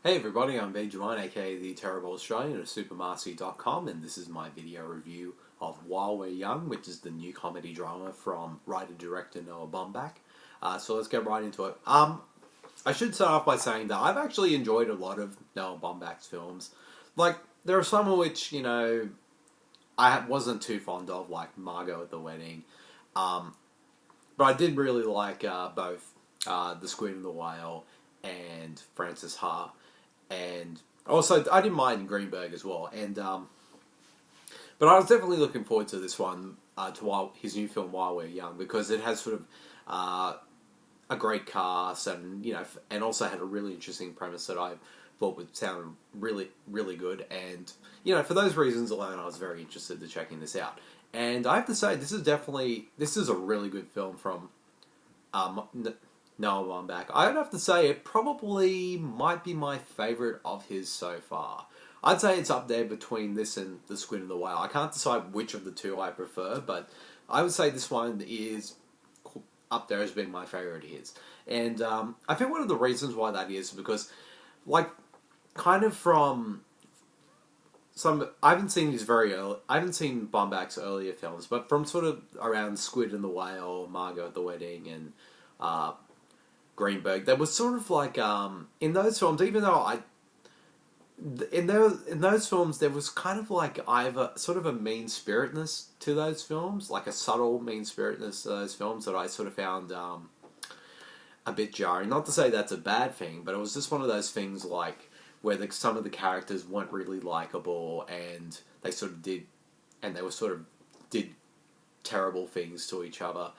Hey everybody, I'm Benjamin, aka the Terrible Australian of supermarcy.com, and this is my video review of While We're Young, which is the new comedy drama from writer-director Noah Baumbach. So let's get right into it. I should start off by saying that I've actually enjoyed a lot of Noah Baumbach's films. Like, there are some of which, I wasn't too fond of, like Margot at the Wedding. But I did really like both The Squid and the Whale and Francis Ha. And also, I didn't mind Greenberg as well. But I was definitely looking forward to this one, his new film While We're Young, because it has sort of a great cast, and also had a really interesting premise that I thought would sound really, really good. And for those reasons alone, I was very interested in checking this out. And I have to say, this is a really good film from Noah Baumbach. I'd have to say it probably might be my favourite of his so far. I'd say it's up there between this and The Squid and the Whale. I can't decide which of the two I prefer, but I would say this one is up there as being my favourite of his. And I think one of the reasons why that is because, kind of from I haven't seen I haven't seen Baumbach's earlier films, but from sort of around Squid and the Whale, Margot at the Wedding, and Greenberg, there was sort of in those films, even though in those films there was kind of like either sort of a mean spiritedness to those films, like a subtle mean spiritedness to those films that I sort of found a bit jarring. Not to say that's a bad thing, but it was just one of those things where some of the characters weren't really likable, and they sort of did terrible things to each other,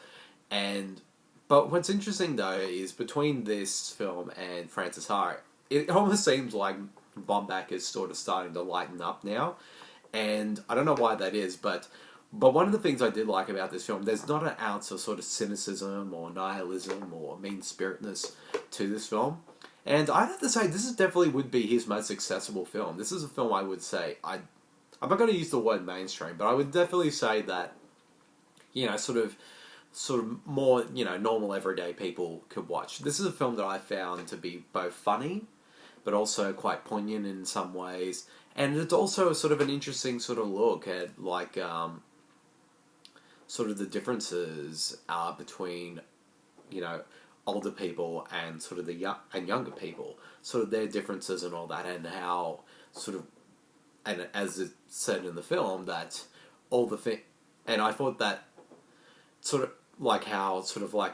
But what's interesting though is between this film and Francis Ha, it almost seems like Baumbach is sort of starting to lighten up now, and I don't know why that is, but one of the things I did like about this film, there's not an ounce of sort of cynicism or nihilism or mean spiritedness to this film, and I'd have to say this is definitely would be his most accessible film. This is a film I would say I'm not going to use the word mainstream, but I would definitely say that sort of more, normal everyday people could watch. This is a film that I found to be both funny, but also quite poignant in some ways. And it's also sort of an interesting sort of look at, sort of the differences between, older people and sort of and younger people. Sort of their differences and all that, and how and as it said in the film, that and I thought that sort of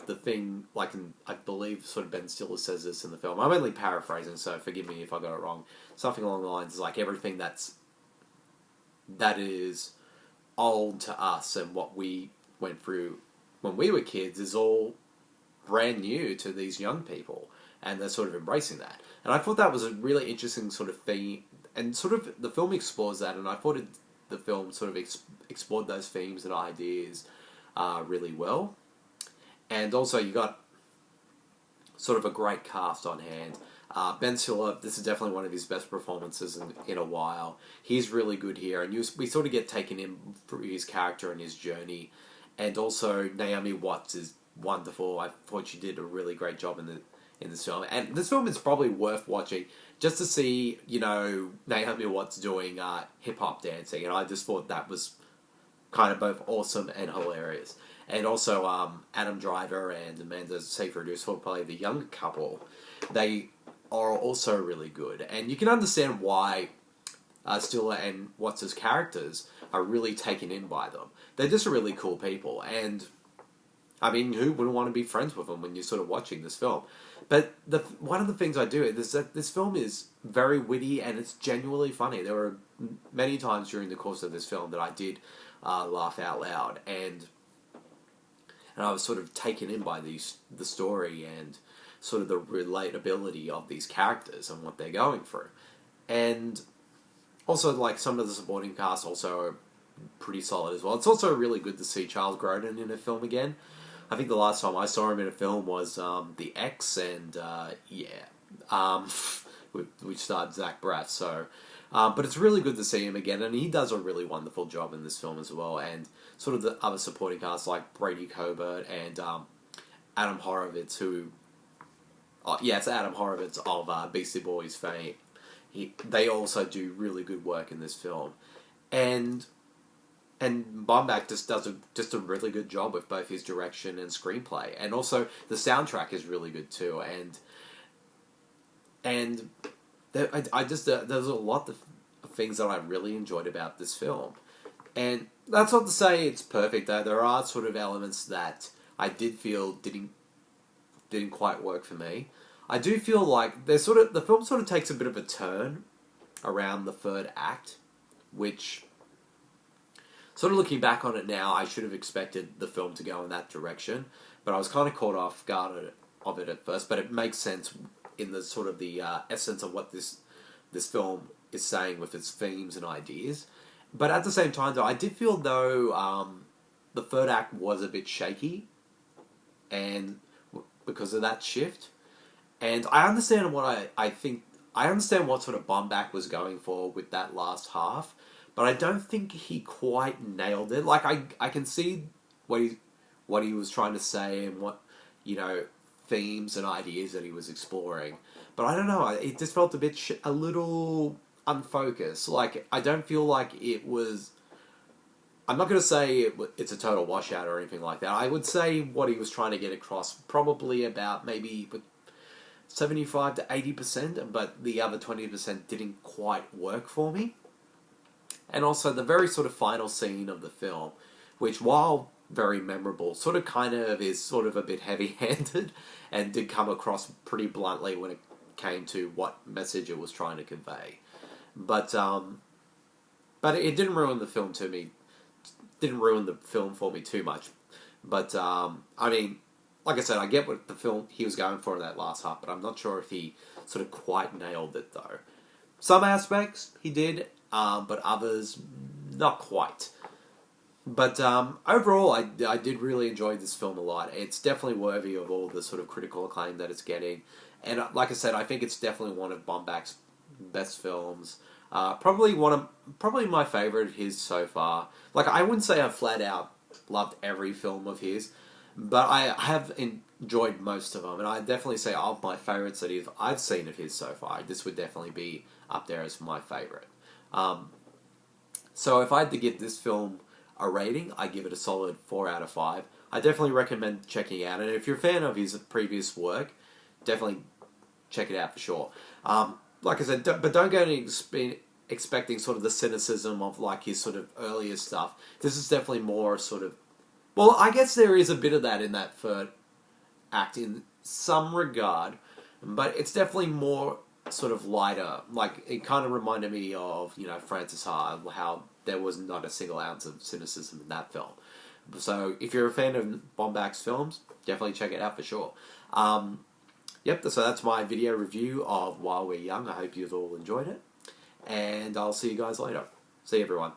the thing, I believe sort of Ben Stiller says this in the film. I'm only paraphrasing, so forgive me if I got it wrong. Something along the lines is everything that is old to us and what we went through when we were kids is all brand new to these young people, and they're sort of embracing that. And I thought that was a really interesting sort of theme, and sort of the film explores that, and I thought the film sort of explored those themes and ideas really well. And also you got sort of a great cast on hand. Ben Stiller, this is definitely one of his best performances in a while. He's really good here, and we sort of get taken in through his character and his journey. And also Naomi Watts is wonderful. I thought she did a really great job in this film. And this film is probably worth watching just to see, Naomi Watts doing hip-hop dancing, and I just thought that was kind of both awesome and hilarious. And also Adam Driver and Amanda Seyfried, who sort of play the younger couple, they are also really good. And you can understand why Stiller and Watts' characters are really taken in by them. They're just really cool people, and I mean, who wouldn't want to be friends with them when you're sort of watching this film? But one of the things I do is that this film is very witty, and it's genuinely funny. There were many times during the course of this film that I did laugh out loud, and I was sort of taken in by the story and sort of the relatability of these characters and what they're going through. And also, some of the supporting cast also are pretty solid as well. It's also really good to see Charles Grodin in a film again. I think the last time I saw him in a film was The X, and which starred Zach Braff. So, but it's really good to see him again, and he does a really wonderful job in this film as well. And sort of the other supporting cast like Brady, Corbett, and Adam Horovitz, who yeah, it's Adam Horovitz of Beastie Boys fame. They also do really good work in this film, and Baumbach just does a really good job with both his direction and screenplay, and also the soundtrack is really good too. And there's a lot of things that I really enjoyed about this film, and that's not to say it's perfect. Though there are sort of elements that I did feel didn't quite work for me. I do feel like the film sort of takes a bit of a turn around the third act, which, sort of looking back on it now, I should have expected the film to go in that direction, but I was kind of caught off guard of it at first. But it makes sense in the sort of the essence of what this film is saying with its themes and ideas. But at the same time, though, I did feel though the third act was a bit shaky, and because of that shift. And I understand what I understand what sort of Baumbach was going for with that last half, but I don't think he quite nailed it. Like I can see what he was trying to say and what, themes and ideas that he was exploring, but I don't know. It just felt a little unfocused. Like I don't feel like it was. I'm not going to say it's a total washout or anything like that. I would say what he was trying to get across probably about maybe 75 to 80%, but the other 20% didn't quite work for me. And also the very sort of final scene of the film, which, while very memorable, sort of kind of is sort of a bit heavy-handed and did come across pretty bluntly when it came to what message it was trying to convey. But it didn't ruin the film to me. Didn't ruin the film for me too much. But, I mean, like I said, I get what the film he was going for in that last half, but I'm not sure if he sort of quite nailed it, though. Some aspects he did, but others not quite. But overall, I did really enjoy this film a lot. It's definitely worthy of all the sort of critical acclaim that it's getting. And like I said, I think it's definitely one of Baumbach's best films. Probably my favourite of his so far. Like, I wouldn't say I've flat out loved every film of his, but I have enjoyed most of them, and I definitely say of my favourites that I've seen of his so far, this would definitely be up there as my favourite. So if I had to give this film a rating, I give it a solid 4 out of 5. I definitely recommend checking it out, and if you're a fan of his previous work, definitely check it out for sure. Like I said, but don't go expecting sort of the cynicism of like his sort of earlier stuff. This is definitely more sort of, well, I guess there is a bit of that in that third act in some regard, but it's definitely more sort of lighter. Like, it kind of reminded me of, Francis Ha, how there was not a single ounce of cynicism in that film. So if you're a fan of Baumbach's films, definitely check it out for sure. Yep, so that's my video review of While We're Young. I hope you all enjoyed it, and I'll see you guys later. See you, everyone.